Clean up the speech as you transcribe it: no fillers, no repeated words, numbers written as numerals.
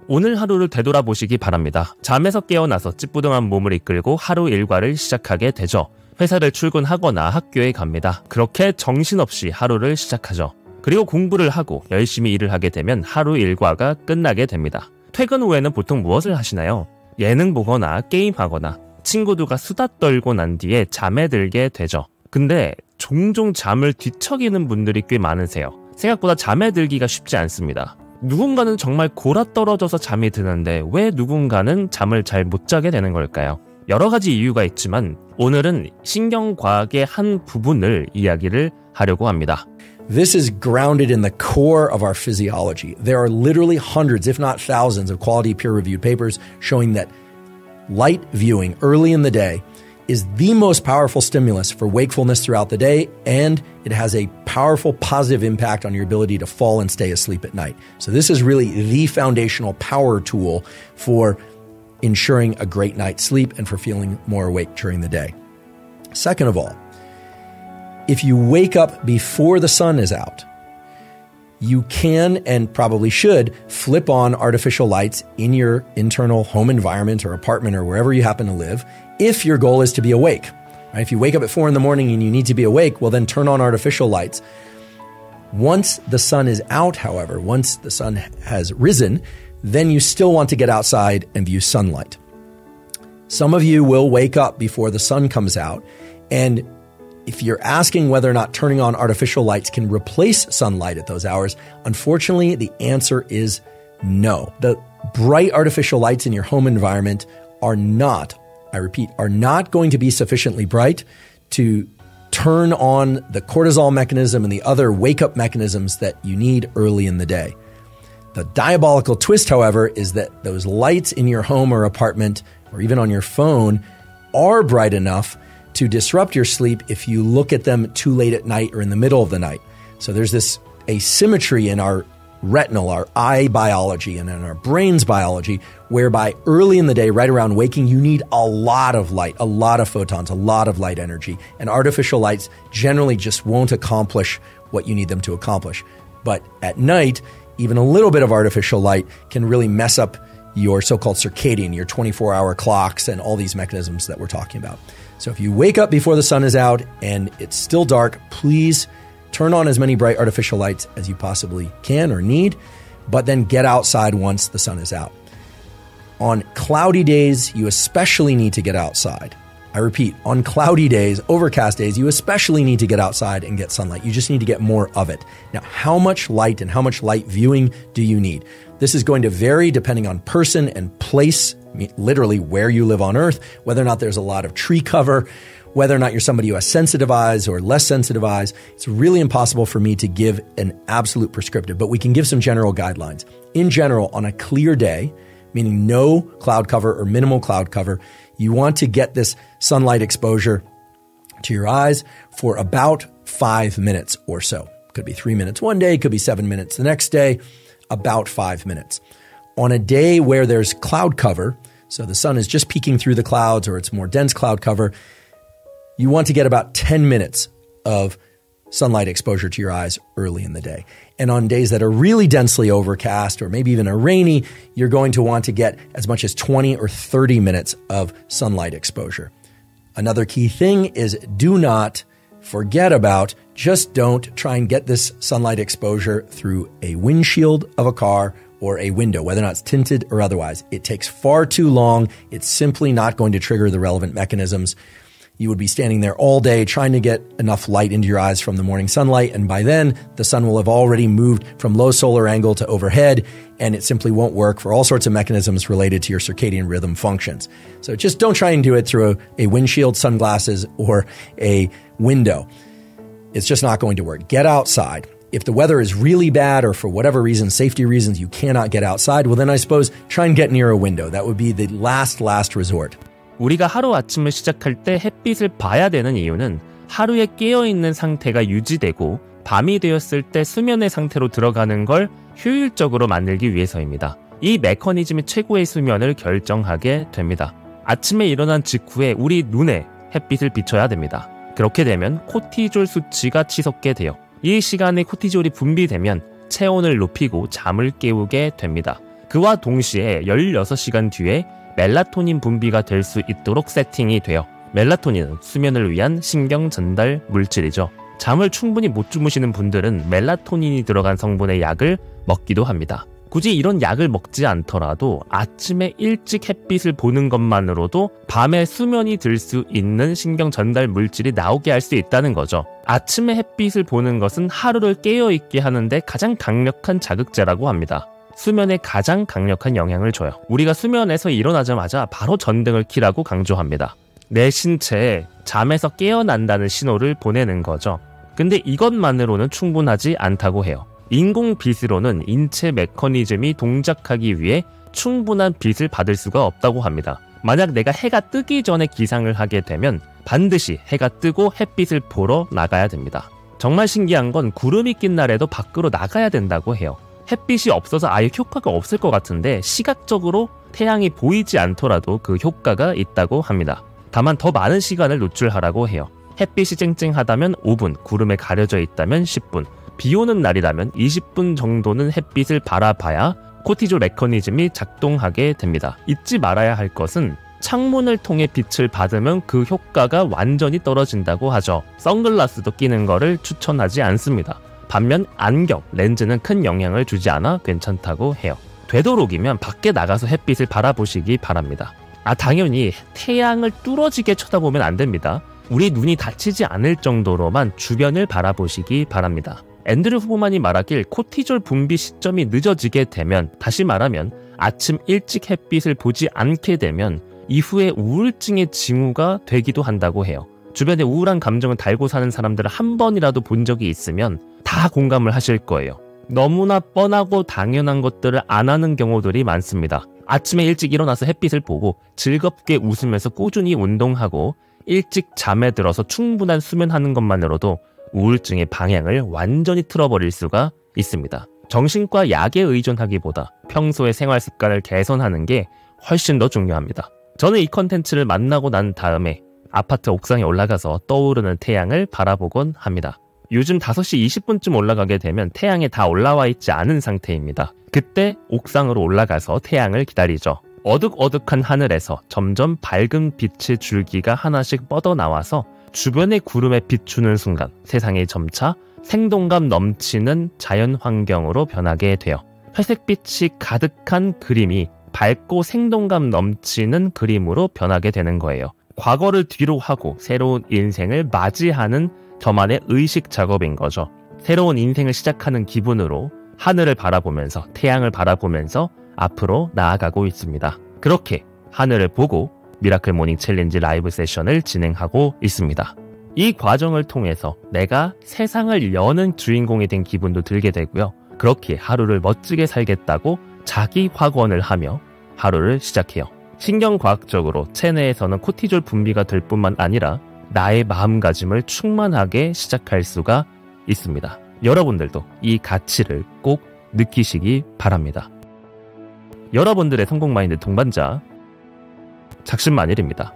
오늘 하루를 되돌아보시기 바랍니다. 잠에서 깨어나서 찌뿌둥한 몸을 이끌고 하루 일과를 시작하게 되죠. 회사를 출근하거나 학교에 갑니다. 그렇게 정신없이 하루를 시작하죠. 그리고 공부를 하고 열심히 일을 하게 되면 하루 일과가 끝나게 됩니다. 퇴근 후에는 보통 무엇을 하시나요? 예능 보거나 게임하거나 친구들과 수다 떨고 난 뒤에 잠에 들게 되죠. 근데 종종 잠을 뒤척이는 분들이 꽤 많으세요. 생각보다 잠에 들기가 쉽지 않습니다. 누군가는 정말 골아떨어져서 잠이 드는데 왜 누군가는 잠을 잘 못 자게 되는 걸까요? 여러 가지 이유가 있지만 오늘은 신경과학의 한 부분을 이야기를 하려고 합니다. This is grounded in the core of our physiology. There are literally hundreds, if not thousands, of quality peer-reviewed papers showing that light viewing early in the day is the most powerful stimulus for wakefulness throughout the day, and it has a powerful positive impact on your ability to fall and stay asleep at night. So this is really the foundational power tool for ensuring a great night's sleep and for feeling more awake during the day. Second of all, if you wake up before the sun is out, you can and probably should flip on artificial lights in your internal home environment or apartment or wherever you happen to live if your goal is to be awake. Right? If you wake up at 4 a.m. and you need to be awake, well, then turn on artificial lights. Once the sun is out, however, once the sun has risen, then you still want to get outside and view sunlight. Some of you will wake up before the sun comes out, and if you're asking whether or not turning on artificial lights can replace sunlight at those hours, unfortunately, the answer is no. The bright artificial lights in your home environment are not, I repeat, are not going to be sufficiently bright to turn on the cortisol mechanism and the other wake-up mechanisms that you need early in the day. The diabolical twist, however, is that those lights in your home or apartment or even on your phone are bright enough to disrupt your sleep if you look at them too late at night or in the middle of the night. So there's this asymmetry in our retinal, our eye biology, and in our brain's biology, whereby early in the day, right around waking, you need a lot of light, a lot of photons, a lot of light energy. And artificial lights generally just won't accomplish what you need them to accomplish. But at night, even a little bit of artificial light can really mess up your so-called circadian, your 24-hour clocks, and all these mechanisms that we're talking about. So if you wake up before the sun is out and it's still dark, please turn on as many bright artificial lights as you possibly can or need, but then get outside once the sun is out. On cloudy days, you especially need to get outside. I repeat, on cloudy days, overcast days, you especially need to get outside and get sunlight. You just need to get more of it. Now, how much light and how much light viewing do you need? This is going to vary depending on person and place, literally where you live on Earth, whether or not there's a lot of tree cover, whether or not you're somebody who has sensitive eyes or less sensitive eyes. It's really impossible for me to give an absolute prescriptive, but we can give some general guidelines. In general, on a clear day, meaning no cloud cover or minimal cloud cover, you want to get this sunlight exposure to your eyes for about 5 minutes or so. Could be 3 minutes one day, could be 7 minutes the next day, about 5 minutes. On a day where there's cloud cover, so the sun is just peeking through the clouds or it's more dense cloud cover, you want to get about 10 minutes of sunlight exposure to your eyes early in the day. And on days that are really densely overcast or maybe even a rainy, you're going to want to get as much as 20 or 30 minutes of sunlight exposure. Another key thing is do not forget about, just don't try and get this sunlight exposure through a windshield of a car or a window, whether or not it's tinted or otherwise. It takes far too long. It's simply not going to trigger the relevant mechanisms. You would be standing there all day trying to get enough light into your eyes from the morning sunlight, and by then, the sun will have already moved from low solar angle to overhead, and it simply won't work for all sorts of mechanisms related to your circadian rhythm functions. So just don't try and do it through a windshield, sunglasses, or a window. It's just not going to work. Get outside. If the weather is really bad or for whatever reason, safety reasons, you cannot get outside, well then I suppose try and get near a window. That would be the last resort. 우리가 하루 아침을 시작할 때 햇빛을 봐야 되는 이유는 하루에 깨어있는 상태가 유지되고 밤이 되었을 때 수면의 상태로 들어가는 걸 효율적으로 만들기 위해서입니다. 이 메커니즘이 최고의 수면을 결정하게 됩니다. 아침에 일어난 직후에 우리 눈에 햇빛을 비춰야 됩니다. 그렇게 되면 코티졸 수치가 치솟게 돼요. 이 시간에 코티졸이 분비되면 체온을 높이고 잠을 깨우게 됩니다. 그와 동시에 16시간 뒤에 멜라토닌 분비가 될 수 있도록 세팅이 돼요. 멜라토닌은 수면을 위한 신경 전달 물질이죠. 잠을 충분히 못 주무시는 분들은 멜라토닌이 들어간 성분의 약을 먹기도 합니다. 굳이 이런 약을 먹지 않더라도 아침에 일찍 햇빛을 보는 것만으로도 밤에 수면이 들 수 있는 신경 전달 물질이 나오게 할 수 있다는 거죠. 아침에 햇빛을 보는 것은 하루를 깨어있게 하는데 가장 강력한 자극제라고 합니다. 수면에 가장 강력한 영향을 줘요. 우리가 수면에서 일어나자마자 바로 전등을 켜라고 강조합니다. 내 신체에 잠에서 깨어난다는 신호를 보내는 거죠. 근데 이것만으로는 충분하지 않다고 해요. 인공 빛으로는 인체 메커니즘이 동작하기 위해 충분한 빛을 받을 수가 없다고 합니다. 만약 내가 해가 뜨기 전에 기상을 하게 되면 반드시 해가 뜨고 햇빛을 보러 나가야 됩니다. 정말 신기한 건 구름이 낀 날에도 밖으로 나가야 된다고 해요. 햇빛이 없어서 아예 효과가 없을 것 같은데 시각적으로 태양이 보이지 않더라도 그 효과가 있다고 합니다. 다만 더 많은 시간을 노출하라고 해요. 햇빛이 쨍쨍하다면 5분, 구름에 가려져 있다면 10분, 비 오는 날이라면 20분 정도는 햇빛을 바라봐야 코티졸 메커니즘이 작동하게 됩니다. 잊지 말아야 할 것은 창문을 통해 빛을 받으면 그 효과가 완전히 떨어진다고 하죠. 선글라스도 끼는 거를 추천하지 않습니다. 반면 안경, 렌즈는 큰 영향을 주지 않아 괜찮다고 해요. 되도록이면 밖에 나가서 햇빛을 바라보시기 바랍니다. 당연히 태양을 뚫어지게 쳐다보면 안 됩니다. 우리 눈이 다치지 않을 정도로만 주변을 바라보시기 바랍니다. 앤드류 후보만이 말하길 코티졸 분비 시점이 늦어지게 되면, 다시 말하면 아침 일찍 햇빛을 보지 않게 되면 이후에 우울증의 징후가 되기도 한다고 해요. 주변에 우울한 감정을 달고 사는 사람들을 한 번이라도 본 적이 있으면 다 공감을 하실 거예요. 너무나 뻔하고 당연한 것들을 안 하는 경우들이 많습니다. 아침에 일찍 일어나서 햇빛을 보고 즐겁게 웃으면서 꾸준히 운동하고 일찍 잠에 들어서 충분한 수면하는 것만으로도 우울증의 방향을 완전히 틀어버릴 수가 있습니다. 정신과 약에 의존하기보다 평소의 생활 습관을 개선하는 게 훨씬 더 중요합니다. 저는 이 컨텐츠를 만나고 난 다음에 아파트 옥상에 올라가서 떠오르는 태양을 바라보곤 합니다. 요즘 5시 20분쯤 올라가게 되면 태양이 다 올라와 있지 않은 상태입니다. 그때 옥상으로 올라가서 태양을 기다리죠. 어둑어둑한 하늘에서 점점 밝은 빛의 줄기가 하나씩 뻗어나와서 주변의 구름에 비추는 순간 세상이 점차 생동감 넘치는 자연 환경으로 변하게 돼요. 회색빛이 가득한 그림이 밝고 생동감 넘치는 그림으로 변하게 되는 거예요. 과거를 뒤로 하고 새로운 인생을 맞이하는 저만의 의식 작업인 거죠. 새로운 인생을 시작하는 기분으로 하늘을 바라보면서, 태양을 바라보면서 앞으로 나아가고 있습니다. 그렇게 하늘을 보고 미라클 모닝 챌린지 라이브 세션을 진행하고 있습니다. 이 과정을 통해서 내가 세상을 여는 주인공이 된 기분도 들게 되고요. 그렇게 하루를 멋지게 살겠다고 자기 확언을 하며 하루를 시작해요. 신경과학적으로 체내에서는 코티졸 분비가 될 뿐만 아니라 나의 마음가짐을 충만하게 시작할 수가 있습니다. 여러분들도 이 가치를 꼭 느끼시기 바랍니다. 여러분들의 성공 마인드 동반자 작심만일입니다.